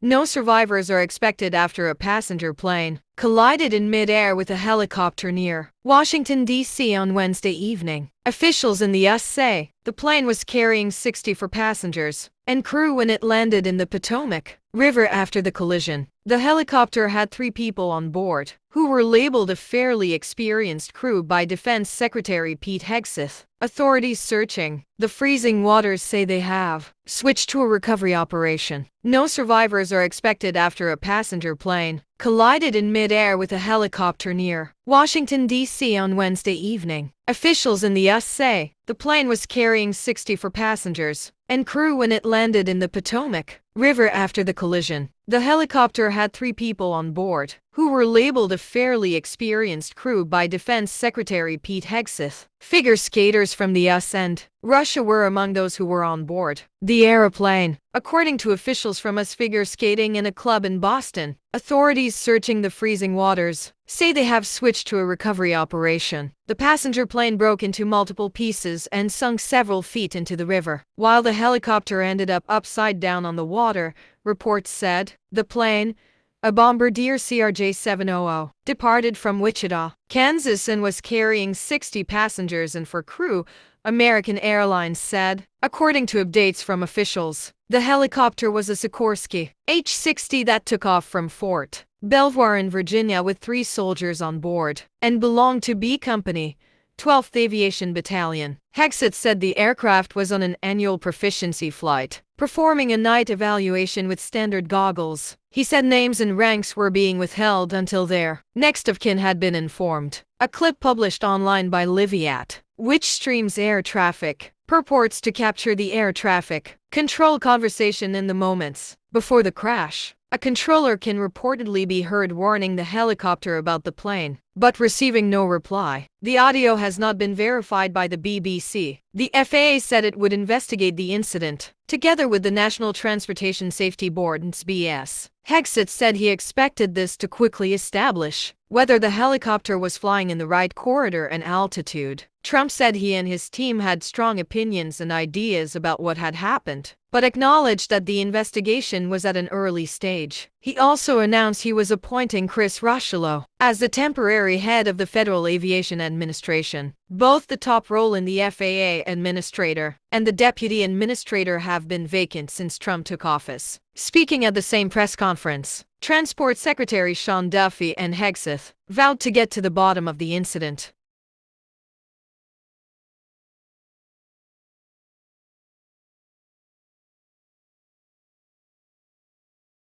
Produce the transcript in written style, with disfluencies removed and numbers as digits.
No survivors are expected after a passenger plane collided in mid-air with a helicopter near Washington, D.C. on Wednesday evening. Officials in the U.S. say the plane was carrying 64 passengers and crew when it landed in the Potomac River after the collision. The helicopter had 3 people on board, who were labeled a fairly experienced crew by Defense Secretary Pete Hegseth. Authorities searching the freezing waters say they have switched to a recovery operation. No survivors are expected after a passenger plane collided in mid-air with a helicopter near Washington, D.C. on Wednesday evening. Officials in the U.S. say the plane was carrying 64 passengers and crew when it landed in the Potomac River after the collision. The helicopter had 3 people on board, who were labeled a fairly experienced crew by Defense Secretary Pete Hegseth. Figure skaters from the U.S. and Russia were among those who were on board the airplane, according to officials from US Figure Skating in a club in Boston. Authorities searching the freezing waters say they have switched to a recovery operation. The passenger plane broke into multiple pieces and sunk several feet into the river, while the helicopter ended up upside down on the water, reports said. The plane, a Bombardier CRJ-700, departed from Wichita, Kansas and was carrying 60 passengers and 4 crew, American Airlines said. According to updates from officials, the helicopter was a Sikorsky H-60 that took off from Fort Belvoir in Virginia with 3 soldiers on board and belonged to B Company, 12th Aviation Battalion. Hegseth said the aircraft was on an annual proficiency flight, performing a night evaluation with standard goggles. He said names and ranks were being withheld until their next of kin had been informed. A clip published online by Liviat, which streams air traffic, purports to capture the air traffic control conversation in the moments before the crash. A controller can reportedly be heard warning the helicopter about the plane, but receiving no reply. The audio has not been verified by the BBC. The FAA said it would investigate the incident, together with the National Transportation Safety Board (NTSB). Hegseth said he expected this to quickly establish whether the helicopter was flying in the right corridor and altitude. Trump said he and his team had strong opinions and ideas about what had happened, but acknowledged that the investigation was at an early stage. He also announced he was appointing Chris Rocheleau as the temporary head of the Federal Aviation Administration. Both the top role in the FAA administrator and the deputy administrator have been vacant since Trump took office. Speaking at the same press conference, Transport Secretary Sean Duffy and Hegseth vowed to get to the bottom of the incident.